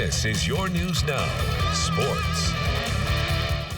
This is your News Now Sports.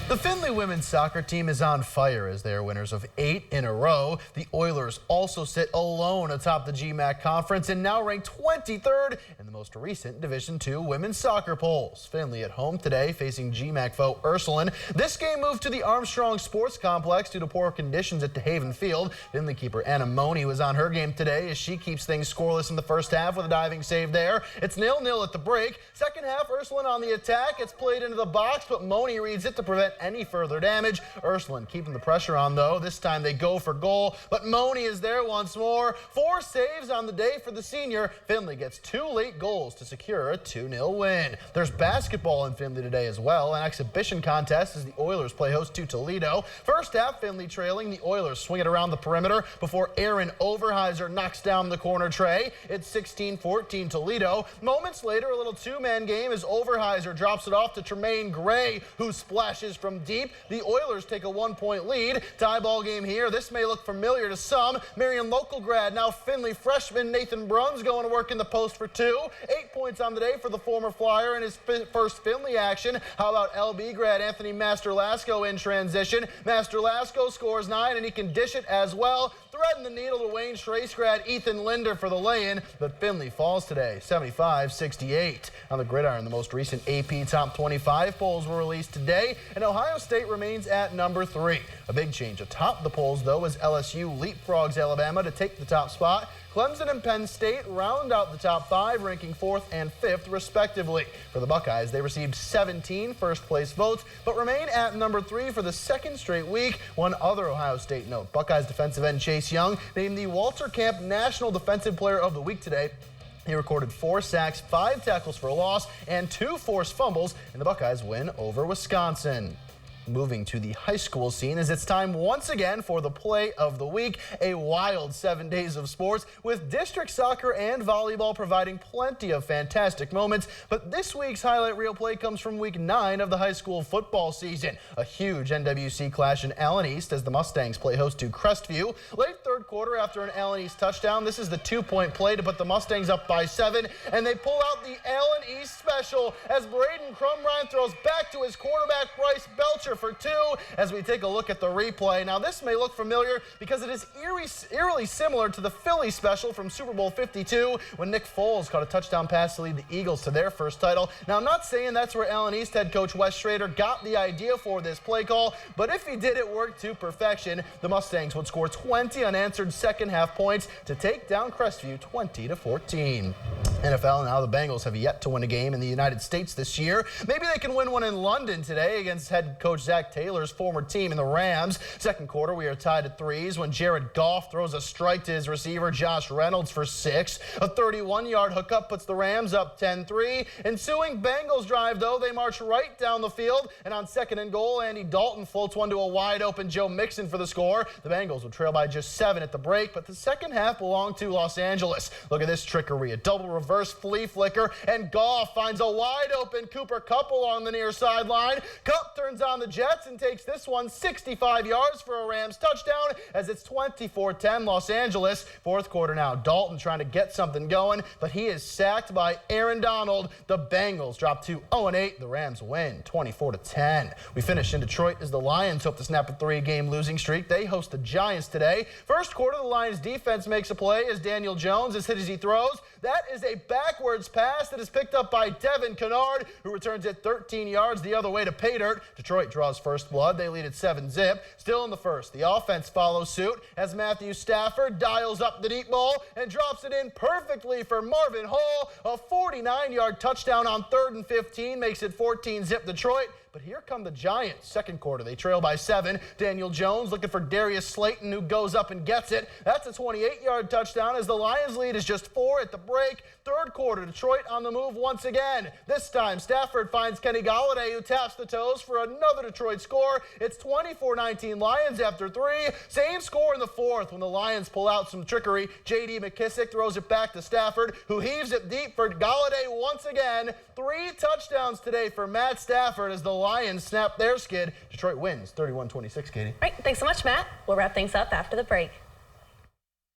The Findlay women's soccer team is on fire as they are winners of 8 in a row. The Oilers also sit alone atop the GMAC Conference and now ranked 23rd in the most recent Division II women's soccer polls. Findlay at home today facing GMAC foe Ursuline. This game moved to the Armstrong Sports Complex due to poor conditions at DeHaven Field. Findlay keeper Anna Money was on her game today as she keeps things scoreless in the first half with a diving save there. It's 0-0 at the break. Second half, Ursuline on the attack. It's played into the box, but Money reads it to prevent any further damage. Ursuline keeping the pressure on though. This time they go for goal, but Money is there once more. 4 saves on the day for the senior. Findlay gets 2 late goals to secure a 2-0 win. There's basketball in Findlay today as well. An exhibition contest as the Oilers play host to Toledo. First half, Findlay trailing. The Oilers swing it around the perimeter before Aaron Overheiser knocks down the corner tray. It's 16-14 Toledo. Moments later, a little 2-man game as Overheiser drops it off to Tremaine Gray, who splashes from deep. The Oilers take a 1-point lead. Tie ball game here. This may look familiar to some. Marion local grad, now Findlay freshman Nathan Bruns going to work in the post for 2. 8 points on the day for the former Flyer in his first Findlay action. How about LB grad Anthony Masterlasco in transition? Masterlasco scores 9 and he can dish it as well. Threading the needle to Wayne Trace grad Ethan Linder for the lay-in, but Findlay falls today 75-68. On the gridiron, the most recent AP Top 25 polls were released today, and Ohio State remains at number 3. A big change atop the polls, though, as LSU leapfrogs Alabama to take the top spot. Clemson and Penn State round out the top 5, ranking 4th and 5th, respectively. For the Buckeyes, they received 17 first-place votes, but remain at number 3 for the second straight week. One other Ohio State note, Buckeyes defensive end Chase Young named the Walter Camp National Defensive Player of the Week today. He recorded 4 sacks, 5 tackles for a loss, and 2 forced fumbles in the Buckeyes win over Wisconsin. Moving to the high school scene as it's time once again for the play of the week. A wild 7 days of sports with district soccer and volleyball providing plenty of fantastic moments. But this week's highlight reel play comes from week 9 of the high school football season. A huge NWC clash in Allen East as the Mustangs play host to Crestview. Late third quarter after an Allen East touchdown. This is the 2-point play to put the Mustangs up by 7. And they pull out the Allen East special as Braden Crumbrine throws back to his quarterback Bryce Belcher for 2 as we take a look at the replay. Now this may look familiar because it is eerily similar to the Philly special from Super Bowl 52 when Nick Foles caught a touchdown pass to lead the Eagles to their first title. Now I'm not saying that's where Allen East head coach Wes Schrader got the idea for this play call, but if he did, it worked to perfection. The Mustangs would score 20 unanswered second half points to take down Crestview 20-14. NFL, now the Bengals have yet to win a game in the United States this year. Maybe they can win one in London today against head coach Zach Taylor's former team in the Rams. Second quarter, we are tied at 3s when Jared Goff throws a strike to his receiver Josh Reynolds for 6. A 31-yard hookup puts the Rams up 10-3. Ensuing Bengals drive, though, they march right down the field, and on second and goal, Andy Dalton floats one to a wide-open Joe Mixon for the score. The Bengals would trail by just 7 at the break, but the second half belonged to Los Angeles. Look at this trickery, a double reverse flea flicker, and Goff finds a wide-open Cooper Kupp along the near sideline. Kupp turns on the Jets and takes this one 65 yards for a Rams touchdown as it's 24-10 Los Angeles. Fourth quarter now, Dalton trying to get something going, but he is sacked by Aaron Donald. The Bengals drop to 0-8. The Rams win 24-10. We finish in Detroit as the Lions hope to snap a 3-game losing streak. They host the Giants today. First quarter, the Lions defense makes a play as Daniel Jones is hit as he throws. That is a backwards pass that is picked up by Devin Kennard, who returns it 13 yards the other way to pay dirt. Detroit draws first blood. They lead at 7-zip. Still in the first, the offense follows suit as Matthew Stafford dials up the deep ball and drops it in perfectly for Marvin Hall. A 49-yard touchdown on 3rd and 15 makes it 14-zip Detroit. But here come the Giants. Second quarter, they trail by 7. Daniel Jones looking for Darius Slayton, who goes up and gets it. That's a 28-yard touchdown as the Lions lead is just 4 at the break. Third quarter, Detroit on the move once again. This time, Stafford finds Kenny Golladay, who taps the toes for another Detroit score. It's 24-19 Lions after 3. Same score in the fourth when the Lions pull out some trickery. J.D. McKissick throws it back to Stafford, who heaves it deep for Golladay once again. 3 touchdowns today for Matt Stafford as the Lions snap their skid. Detroit wins 31-26, Katie. All right, thanks so much, Matt. We'll wrap things up after the break.